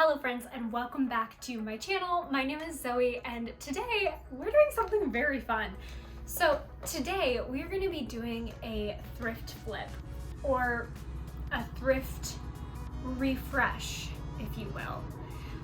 Hello friends and welcome back to my channel. My name is Zoe and today we're doing something very fun. So today we're going to be doing a thrift flip or a thrift refresh, if you will.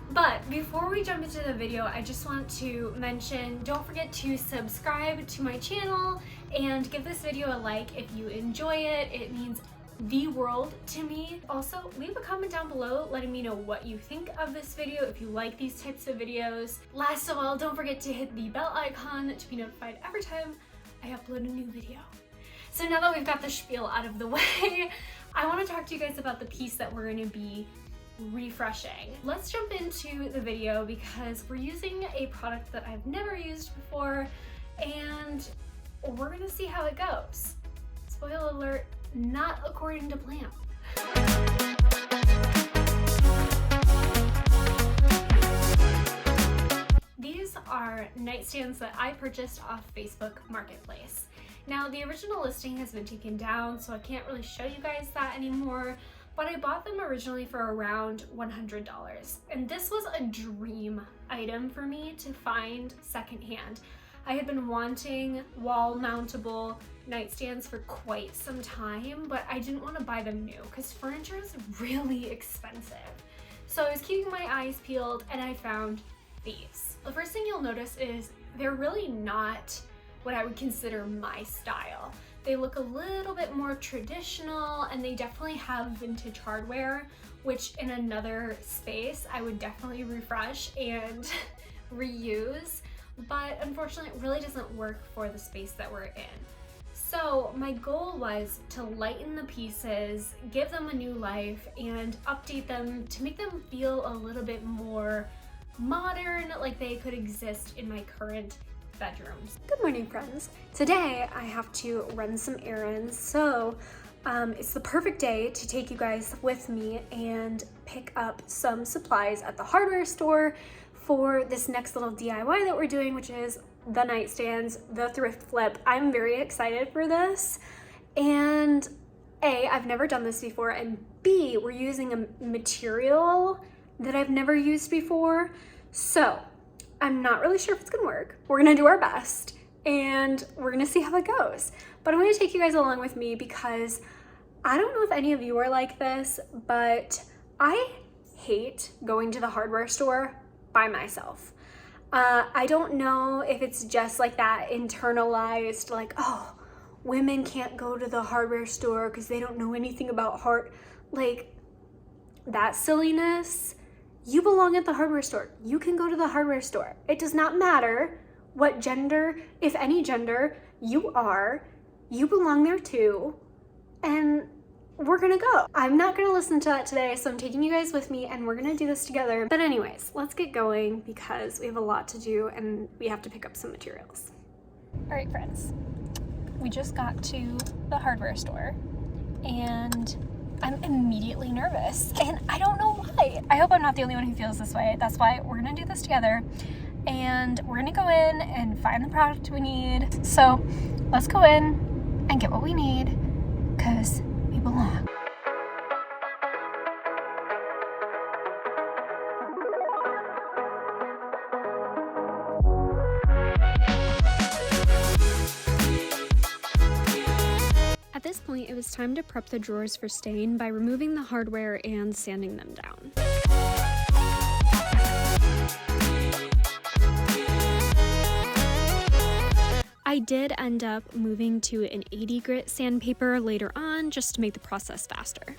But before we jump into the video, I just want to mention, don't forget to subscribe to my channel and give this video a like if you enjoy it. It means the world to me. Also, leave a comment down below letting me know what you think of this video, if you like these types of videos. Last of all, don't forget to hit the bell icon to be notified every time I upload a new video. So now that we've got the spiel out of the way, I want to talk to you guys about the piece that we're going to be refreshing. Let's jump into the video because we're using a product that I've never used before and we're going to see how it goes. Spoiler alert, not according to plan. These are nightstands that I purchased off Facebook Marketplace. Now the original listing has been taken down, so I can't really show you guys that anymore, but I bought them originally for around $100. And this was a dream item for me to find secondhand. I had been wanting wall mountable nightstands for quite some time, but I didn't want to buy them new because furniture is really expensive. So I was keeping my eyes peeled and I found these. The first thing you'll notice is they're really not what I would consider my style. They look a little bit more traditional and they definitely have vintage hardware, which in another space I would definitely refresh and reuse. But unfortunately it really doesn't work for the space that we're in. So my goal was to lighten the pieces, give them a new life, and update them to make them feel a little bit more modern, like they could exist in my current bedrooms. Good morning, friends. Today I have to run some errands, so it's the perfect day to take you guys with me and pick up some supplies at the hardware store for this next little DIY that we're doing, which is the nightstands, the thrift flip. I'm very excited for this. And A, I've never done this before, and B, we're using a material that I've never used before. So I'm not really sure if it's gonna work. We're gonna do our best and we're gonna see how it goes. But I'm gonna take you guys along with me because I don't know if any of you are like this, but I hate going to the hardware store by myself. I don't know if it's just like that internalized, like, oh, women can't go to the hardware store because they don't know anything about like that silliness. You belong at the hardware store. You can go to the hardware store. It does not matter what gender, if any gender, you are. You belong there too. And we're gonna go. I'm not gonna listen to that today, so I'm taking you guys with me and we're gonna do this together. But anyways, let's get going because we have a lot to do and we have to pick up some materials. All right, friends, we just got to the hardware store and I'm immediately nervous and I don't know why. I hope I'm not the only one who feels this way. That's why we're gonna do this together and we're gonna go in and find the product we need. So let's go in and get what we need because we belong. At this point, it was time to prep the drawers for stain by removing the hardware and sanding them down. I did end up moving to an 80 grit sandpaper later on just to make the process faster.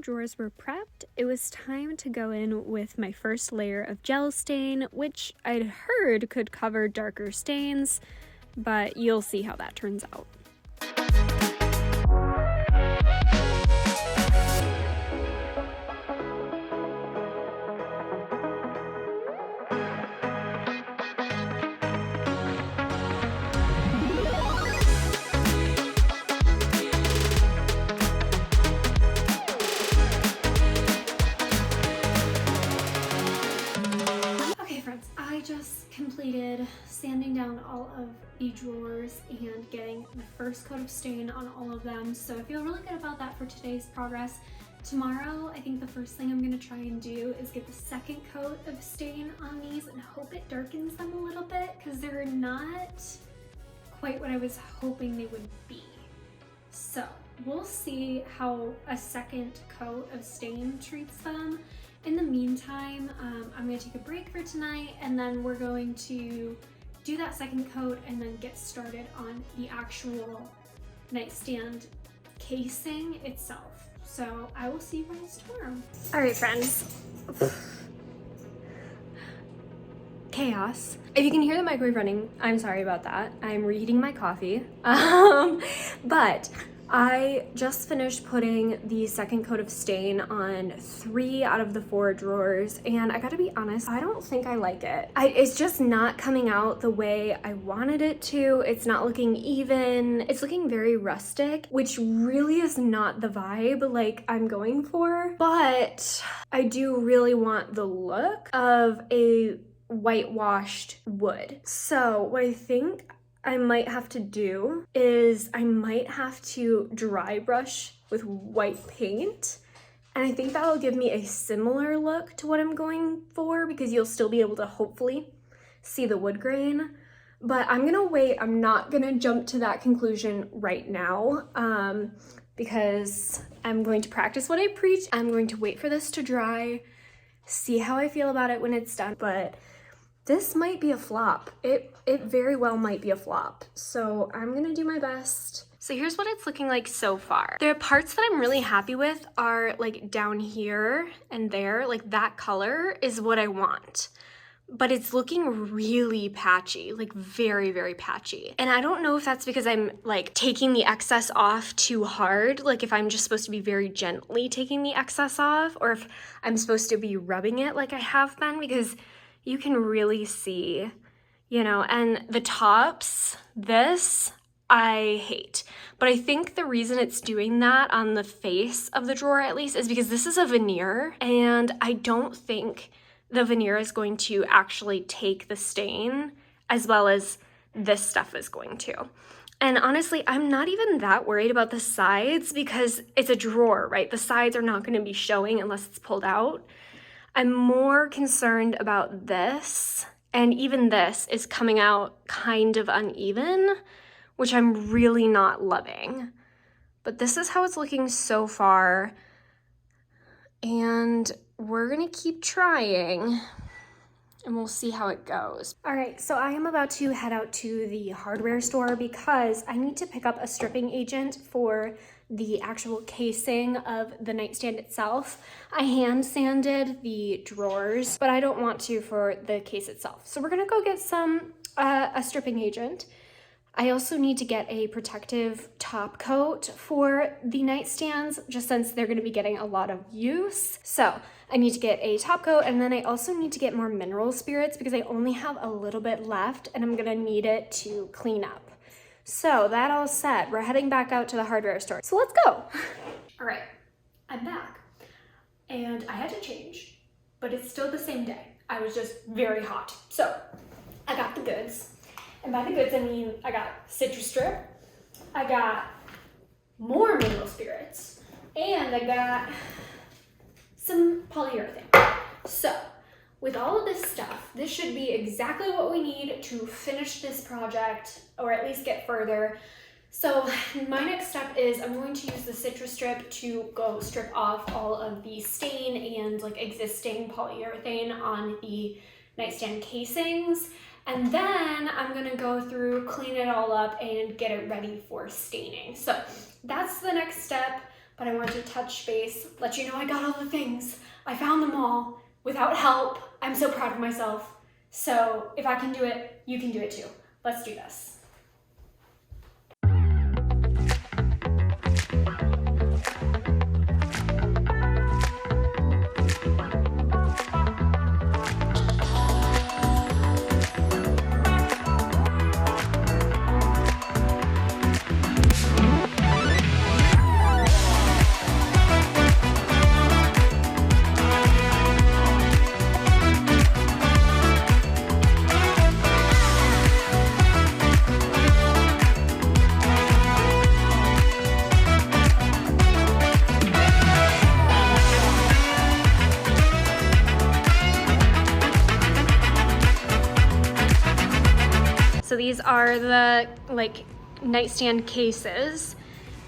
Drawers were prepped, it was time to go in with my first layer of gel stain, which I'd heard could cover darker stains, but you'll see how that turns out. sanding down all of the drawers and getting the first coat of stain on all of them. So I feel really good about that for today's progress. Tomorrow, I think the first thing I'm gonna try and do is get the second coat of stain on these and hope it darkens them a little bit, because they're not quite what I was hoping they would be. So we'll see how a second coat of stain treats them. In the meantime, I'm gonna take a break for tonight, and then we're going to do that second coat and then get started on the actual nightstand casing itself. So I will see you guys tomorrow. All right, friends. Chaos. If you can hear the microwave running, I'm sorry about that. I'm reheating my coffee. But I just finished putting the second coat of stain on 3 out of the 4 drawers, and I gotta be honest, I don't think I like it. It's just not coming out the way I wanted it to. It's not looking even. It's looking very rustic, which really is not the vibe like I'm going for, but I do really want the look of a whitewashed wood. So what I think I might have to do is I might have to dry brush with white paint, and I think that'll give me a similar look to what I'm going for, because you'll still be able to hopefully see the wood grain. But I'm gonna wait. I'm not gonna jump to that conclusion right now, because I'm going to practice what I preach. I'm going to wait for this to dry, see how I feel about it when it's done. But this might be a flop. It very well might be a flop. So I'm gonna do my best. So here's what it's looking like so far. The parts that I'm really happy with are like down here and there. Like that color is what I want. But it's looking really patchy, like very, very patchy. And I don't know if that's because I'm like taking the excess off too hard, like if I'm just supposed to be very gently taking the excess off, or if I'm supposed to be rubbing it like I have been, because you can really see, you know, and the tops, this I hate. But I think the reason it's doing that on the face of the drawer at least is because this is a veneer, and I don't think the veneer is going to actually take the stain as well as this stuff is going to. And honestly, I'm not even that worried about the sides because it's a drawer, right? The sides are not going to be showing unless it's pulled out. I'm more concerned about this, and even this is coming out kind of uneven, which I'm really not loving. But this is how it's looking so far, and we're gonna keep trying, and we'll see how it goes. All right, so I am about to head out to the hardware store because I need to pick up a stripping agent for the actual casing of the nightstand itself. I hand sanded the drawers, but I don't want to for the case itself. So we're gonna go get some a stripping agent. I also need to get a protective top coat for the nightstands, just since they're gonna be getting a lot of use. So I need to get a top coat, and then I also need to get more mineral spirits because I only have a little bit left and I'm gonna need it to clean up. So that all set, we're heading back out to the hardware store. So let's go. All right, I'm back. And I had to change, but it's still the same day. I was just very hot. So I got the goods. And by the goods, I mean, I got citrus strip, I got more mineral spirits, and I got some polyurethane. So with all of this stuff, this should be exactly what we need to finish this project, or at least get further. So my next step is I'm going to use the citrus strip to go strip off all of the stain and like existing polyurethane on the nightstand casings. And then I'm gonna go through, clean it all up, and get it ready for staining. So that's the next step, but I wanted to touch base, let you know I got all the things. I found them all without help. I'm so proud of myself. So if I can do it, you can do it too. Let's do this. So these are the like nightstand cases,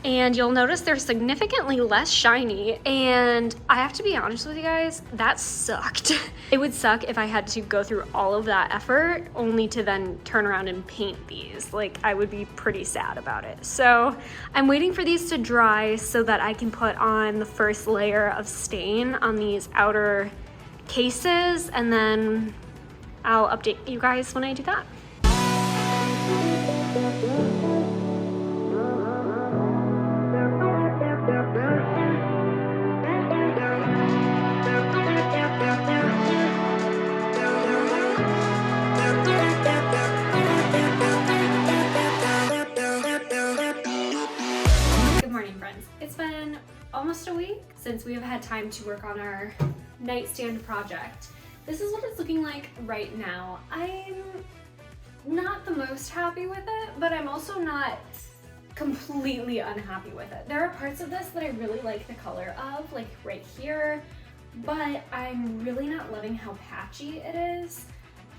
and you'll notice they're significantly less shiny, and I have to be honest with you guys, that sucked. It would suck if I had to go through all of that effort only to then turn around and paint these. Like, I would be pretty sad about it. So I'm waiting for these to dry so that I can put on the first layer of stain on these outer cases, and then I'll update you guys when I do that. It's been almost a week since we have had time to work on our nightstand project. This is what it's looking like right now. I'm not the most happy with it, but I'm also not completely unhappy with it. There are parts of this that I really like the color of, like right here, but I'm really not loving how patchy it is.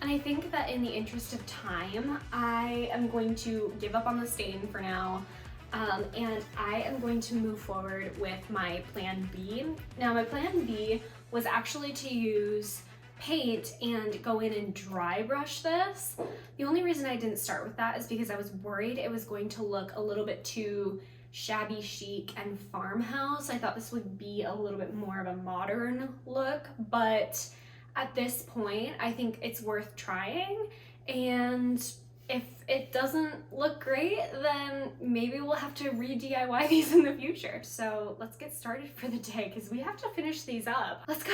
And I think that in the interest of time, I am going to give up on the stain for now. And I am going to move forward with my plan B. Now, my plan B was actually to use paint and go in and dry brush this. The only reason I didn't start with that is because I was worried it was going to look a little bit too shabby chic and farmhouse. I thought this would be a little bit more of a modern look, but at this point, I think it's worth trying. And if it doesn't look great, then maybe we'll have to re-DIY these in the future. So let's get started for the day because we have to finish these up. Let's go.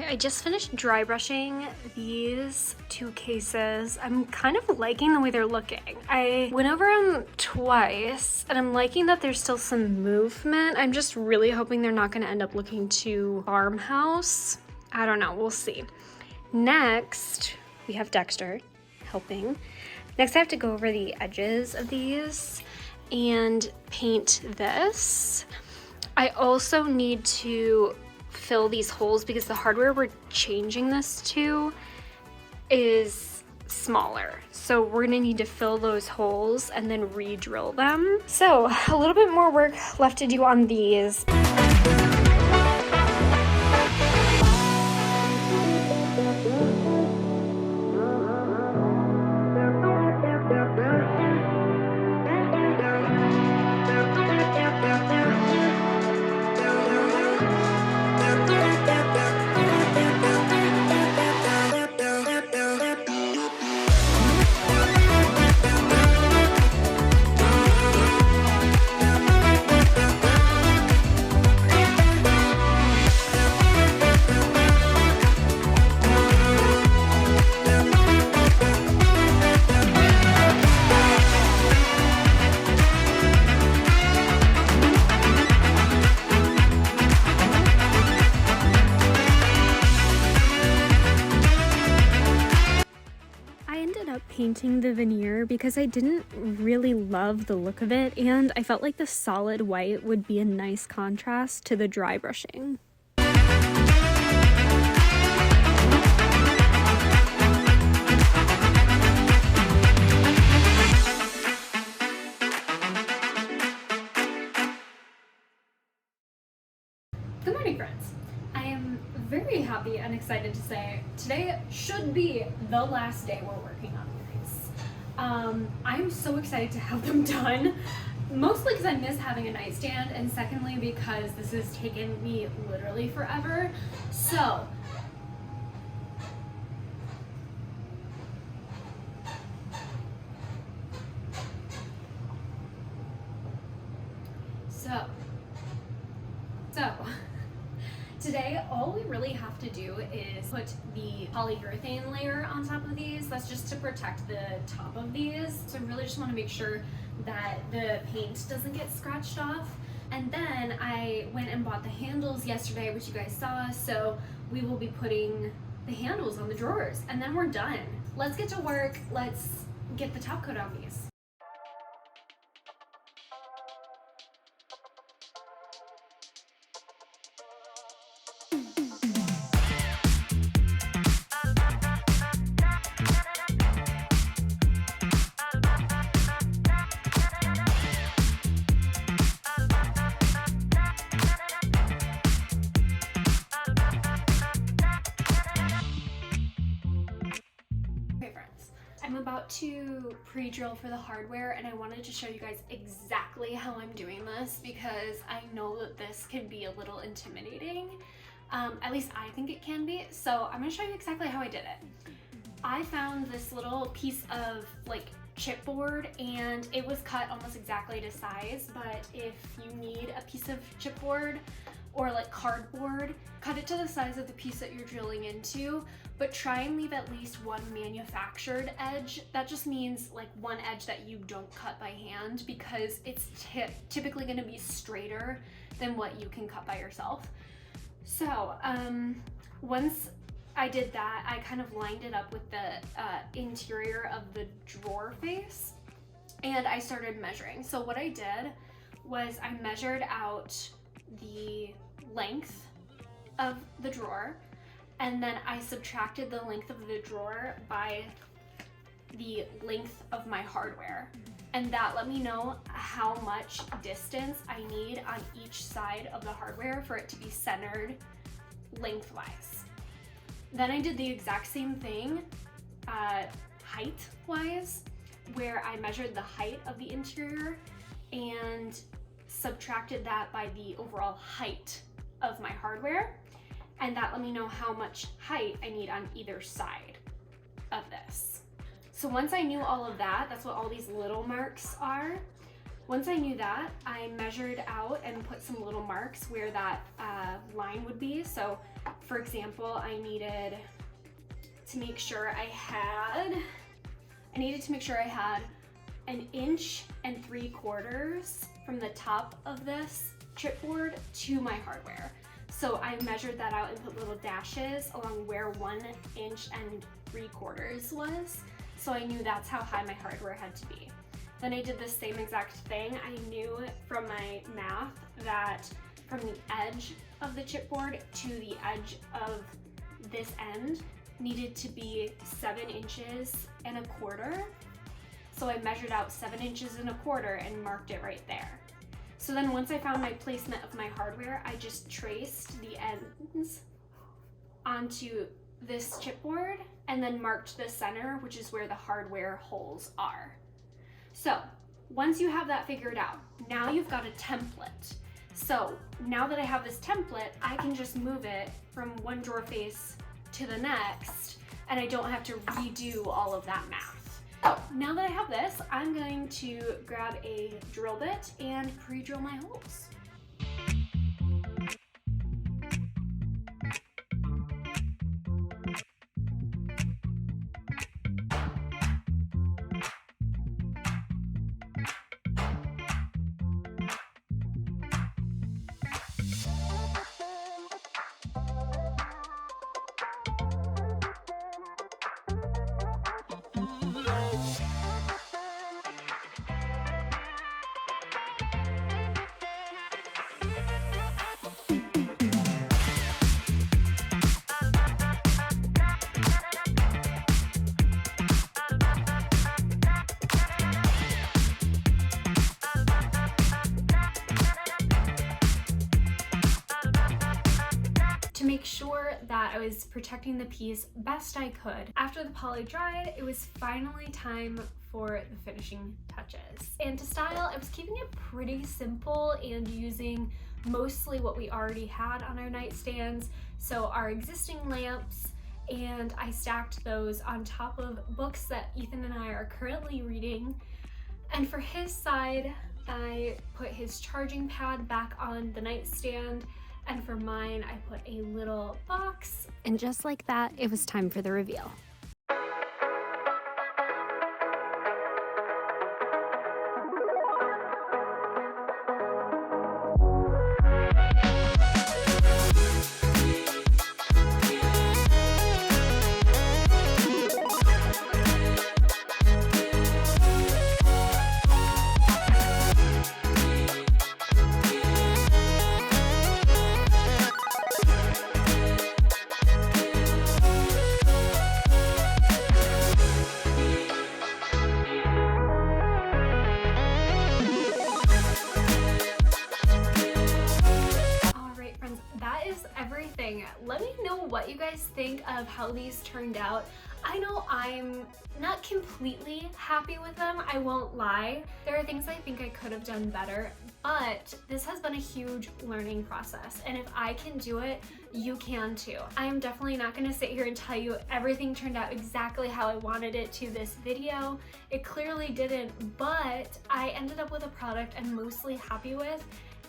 I just finished dry brushing these two cases. I'm kind of liking the way they're looking. I went over them twice and I'm liking that there's still some movement. I'm just really hoping they're not going to end up looking too farmhouse. I don't know, we'll see. Next, we have Dexter helping. Next, I have to go over the edges of these and paint this. I also need to fill these holes because the hardware we're changing this to is smaller. So we're gonna need to fill those holes and then re-drill them. So a little bit more work left to do on these. Painting the veneer because I didn't really love the look of it, and I felt like the solid white would be a nice contrast to the dry brushing. Good morning, friends. I am very happy and excited to say today should be the last day we're working on these. I'm so excited to have them done, mostly because I miss having a nightstand, and secondly because this has taken me literally forever. So So today all we really have to do is put the polyurethane layer on top of these. That's just to protect the top of these. So I really just want to make sure that the paint doesn't get scratched off. And then I went and bought the handles yesterday, which you guys saw, so we will be putting the handles on the drawers, and then we're done. Let's get to work. Let's get the top coat on these. I'm about to pre-drill for the hardware, and I wanted to show you guys exactly how I'm doing this because I know that this can be a little intimidating. At least I think it can be. So I'm gonna show you exactly how I did it. I found this little piece of like chipboard, and it was cut almost exactly to size, but if you need a piece of chipboard or like cardboard, cut it to the size of the piece that you're drilling into, but try and leave at least one manufactured edge. That just means like one edge that you don't cut by hand, because it's typically gonna be straighter than what you can cut by yourself. So once I did that, I kind of lined it up with the interior of the drawer face, and I started measuring. So what I did was I measured out the length of the drawer, and then I subtracted the length of the drawer by the length of my hardware, and that let me know how much distance I need on each side of the hardware for it to be centered lengthwise. Then I did the exact same thing height wise, where I measured the height of the interior and subtracted that by the overall height of my hardware, and that let me know how much height I need on either side of this. So once I knew all of that, that's what all these little marks are. Once I knew that, I measured out and put some little marks where that line would be. So for example, I needed to make sure I had 1 3/4 inches from the top of this chipboard to my hardware. So I measured that out and put little dashes along where 1 3/4 inches was. So I knew that's how high my hardware had to be. Then I did the same exact thing. I knew from my math that from the edge of the chipboard to the edge of this end needed to be 7 1/4 inches. So I measured out 7 1/4 inches and marked it right there. So then once I found my placement of my hardware, I just traced the ends onto this chipboard and then marked the center, which is where the hardware holes are. So once you have that figured out, now you've got a template. So now that I have this template, I can just move it from one drawer face to the next, and I don't have to redo all of that math. Now that I have this, I'm going to grab a drill bit and pre-drill my holes. To make sure that I was protecting the piece best I could, after the poly dried, it was finally time for the finishing touches. And to style, I was keeping it pretty simple and using mostly what we already had on our nightstands, so our existing lamps, and I stacked those on top of books that Ethan and I are currently reading. And for his side, I put his charging pad back on the nightstand, and for mine, I put a little box. And just like that, it was time for the reveal. Everything. Let me know what you guys think of how these turned out. I know I'm not completely happy with them, I won't lie. There are things I think I could have done better, but this has been a huge learning process, and if I can do it, you can too. I am definitely not going to sit here and tell you everything turned out exactly how I wanted it to this video. It clearly didn't, but I ended up with a product I'm mostly happy with,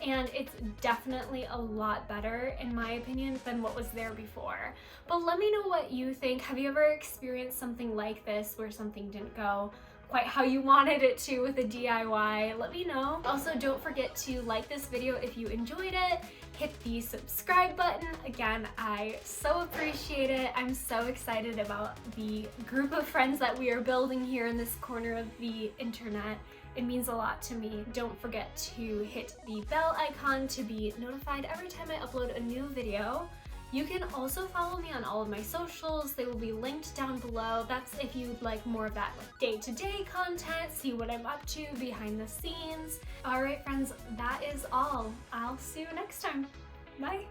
and it's definitely a lot better, in my opinion, than what was there before. But let me know what you think. Have you ever experienced something like this where something didn't go quite how you wanted it to with a DIY? Let me know. Also, don't forget to like this video if you enjoyed it. Hit the subscribe button. Again, I so appreciate it. I'm so excited about the group of friends that we are building here in this corner of the internet. It means a lot to me. Don't forget to hit the bell icon to be notified every time I upload a new video. You can also follow me on all of my socials. They will be linked down below. That's if you'd like more of that day-to-day content, see what I'm up to behind the scenes. All right, friends, that is all. I'll see you next time. Bye.